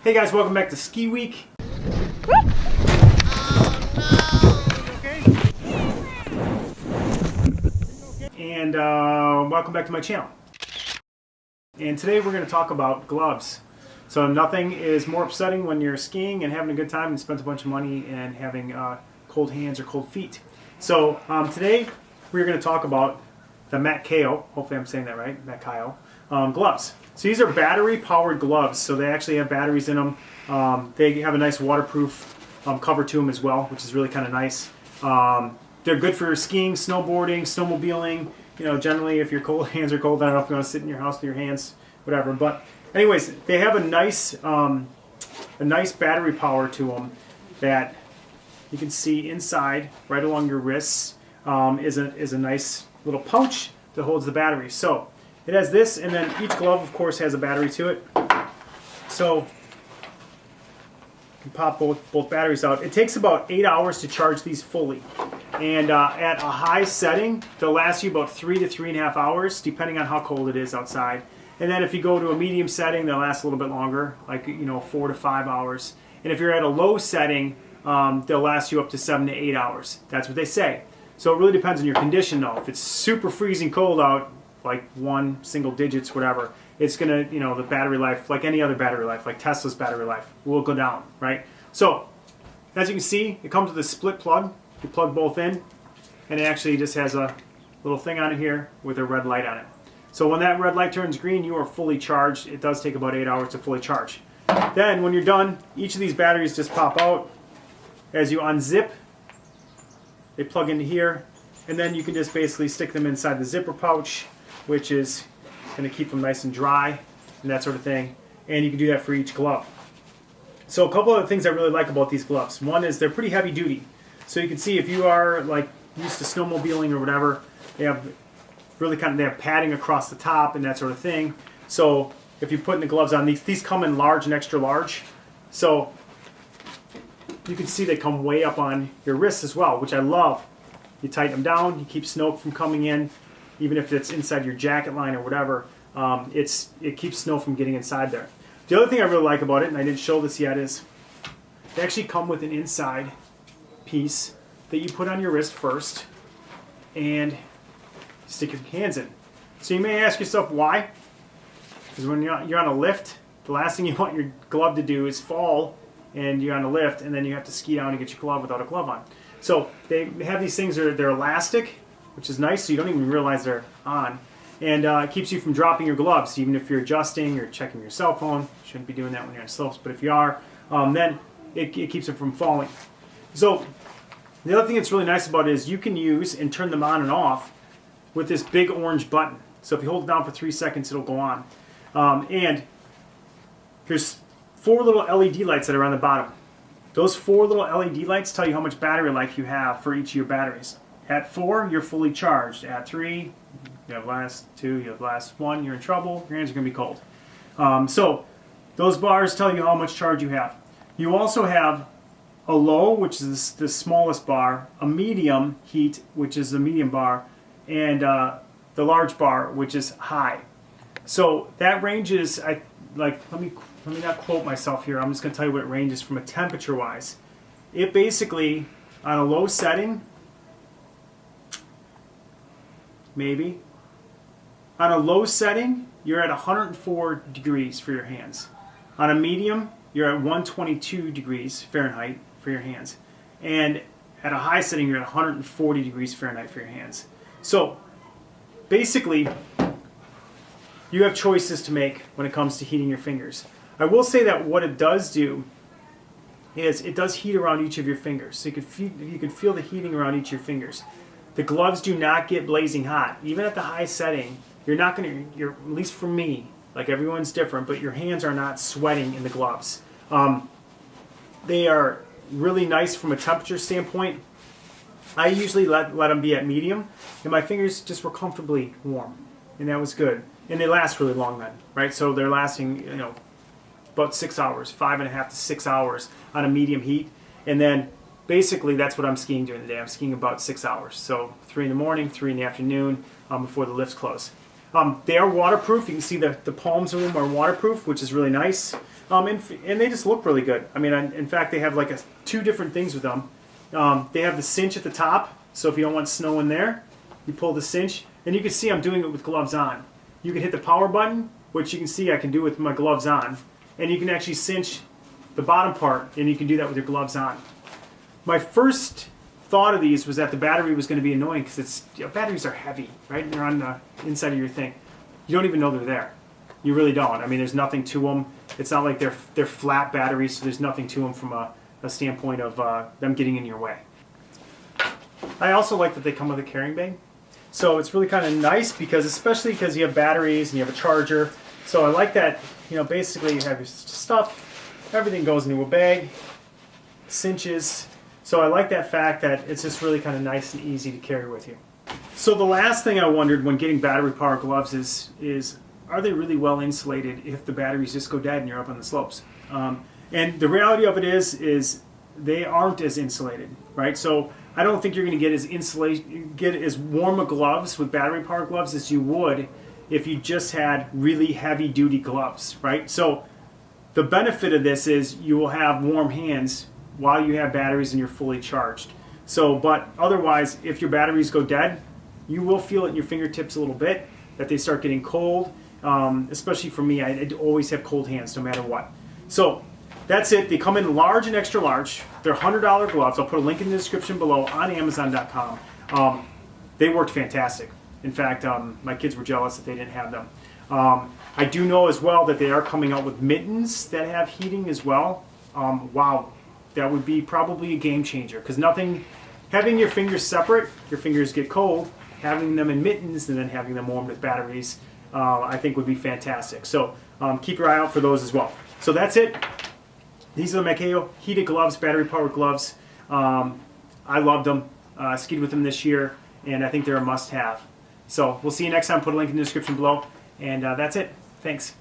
Hey guys, welcome back to Ski Week. And welcome back to my channel. And today we're going to talk about gloves. So nothing is more upsetting when you're skiing and having a good time and spent a bunch of money and having cold hands or cold feet. So today we're going to talk about the Matkaio, hopefully I'm saying that right, Matkaio, gloves. So these are battery powered gloves, so they actually have batteries in them. They have a nice waterproof cover to them as well, which is really kind of nice. They're good for skiing, snowboarding, snowmobiling. You know, generally if your cold hands are cold, I don't know if you want to sit in your house with your hands, whatever. But anyways, they have a nice battery power to them that you can see inside, right along your wrists, is a nice little pouch that holds the battery. So it has this, and then each glove, of course, has a battery to it. So you can pop both batteries out. It takes about 8 hours to charge these fully. And at a high setting, they'll last you about 3 to 3.5 hours, depending on how cold it is outside. And then if you go to a medium setting, they'll last a little bit longer, like 4 to 5 hours. And if you're at a low setting, they'll last you up to 7 to 8 hours. That's what they say. So it really depends on your condition, though. If it's super freezing cold out, like single digits, whatever, it's gonna, the battery life, like any other battery life, like Tesla's battery life, will go down, right? So as you can see, it comes with a split plug. You plug both in, and it actually just has a little thing on it here with a red light on it. So when that red light turns green, you are fully charged. It does take about 8 hours to fully charge. Then when you're done, each of these batteries just pop out. As you unzip, they plug into here, and then you can just basically stick them inside the zipper pouch, which is going to keep them nice and dry and that sort of thing. And you can do that for each glove. So a couple of things I really like about these gloves. One is they're pretty heavy duty. So you can see if you are like used to snowmobiling or whatever, they have they have padding across the top and that sort of thing. So if you're putting the gloves on, these come in large and extra large. So you can see they come way up on your wrists as well, which I love. You tighten them down, you keep snow from coming in, even if it's inside your jacket line or whatever. It keeps snow from getting inside there. The other thing I really like about it, and I didn't show this yet, is they actually come with an inside piece that you put on your wrist first and stick your hands in. So you may ask yourself why. Because when you're on a lift, the last thing you want your glove to do is fall and you're on a lift and then you have to ski down and get your glove without a glove on. So they have these things, they're elastic, which is nice, so you don't even realize they're on. And it keeps you from dropping your gloves, even if you're adjusting or checking your cell phone. You shouldn't be doing that when you're on slopes, but if you are, then it keeps it from falling. So the other thing that's really nice about it is you can use and turn them on and off with this big orange button. So if you hold it down for 3 seconds, it'll go on. And there's 4 little LED lights that are on the bottom. Those 4 little LED lights tell you how much battery life you have for each of your batteries. At 4, you're fully charged. At 3, you have last 2, you have last 1, you're in trouble, your hands are going to be cold. So those bars tell you how much charge you have. You also have a low, which is the smallest bar, a medium heat, which is the medium bar, and the large bar, which is high. So that ranges, let me not quote myself here, I'm just going to tell you what it ranges from a temperature-wise. It basically, on a low setting, maybe, on a low setting, you're at 104 degrees for your hands. On a medium, you're at 122 degrees Fahrenheit for your hands. And at a high setting, you're at 140 degrees Fahrenheit for your hands. So basically, you have choices to make when it comes to heating your fingers. I will say that what it does do is it does heat around each of your fingers. So you can feel the heating around each of your fingers. The gloves do not get blazing hot. Even at the high setting, you're not going to, at least for me, like everyone's different, but your hands are not sweating in the gloves. They are really nice from a temperature standpoint. I usually let them be at medium, and my fingers just were comfortably warm, and that was good. And they last really long then, right? So they're lasting, about 6 hours, 5.5 to 6 hours on a medium heat, and then basically that's what I'm skiing during the day. I'm skiing about 6 hours, so 3 in the morning, 3 in the afternoon, before the lifts close. They are waterproof. You can see the palms of them are waterproof, which is really nice. And they just look really good. I mean, in fact, they have like two different things with them. They have the cinch at the top, so if you don't want snow in there, you pull the cinch. And you can see I'm doing it with gloves on. You can hit the power button, which you can see I can do with my gloves on. And you can actually cinch the bottom part, and you can do that with your gloves on. My first thought of these was that the battery was going to be annoying because batteries are heavy, right? They're on the inside of your thing. You don't even know they're there. You really don't. I mean, there's nothing to them. It's not like they're flat batteries, so there's nothing to them from a standpoint of them getting in your way. I also like that they come with a carrying bag. So it's really kind of nice especially because you have batteries and you have a charger. So I like that, basically you have your stuff, everything goes into a bag, cinches. So I like that fact that it's just really kind of nice and easy to carry with you. So the last thing I wondered when getting battery powered gloves is are they really well insulated if the batteries just go dead and you're up on the slopes? And the reality of it is they aren't as insulated, right? So I don't think you're going to get as warm a gloves with battery powered gloves as you would if you just had really heavy duty gloves, right? So the benefit of this is you will have warm hands while you have batteries and you're fully charged. So, but otherwise, if your batteries go dead, you will feel it in your fingertips a little bit, that they start getting cold. Especially for me, I always have cold hands no matter what. So that's it. They come in large and extra large. They're $100 gloves. I'll put a link in the description below on Amazon.com. They worked fantastic. In fact, my kids were jealous that they didn't have them. I do know as well that they are coming out with mittens that have heating as well. Wow, that would be probably a game changer because having your fingers separate, your fingers get cold. Having them in mittens and then having them warmed with batteries, I think would be fantastic. So keep your eye out for those as well. So that's it. These are the Makeo heated gloves, battery-powered gloves. I loved them. I skied with them this year, and I think they're a must-have. So we'll see you next time. Put a link in the description below. And that's it. Thanks.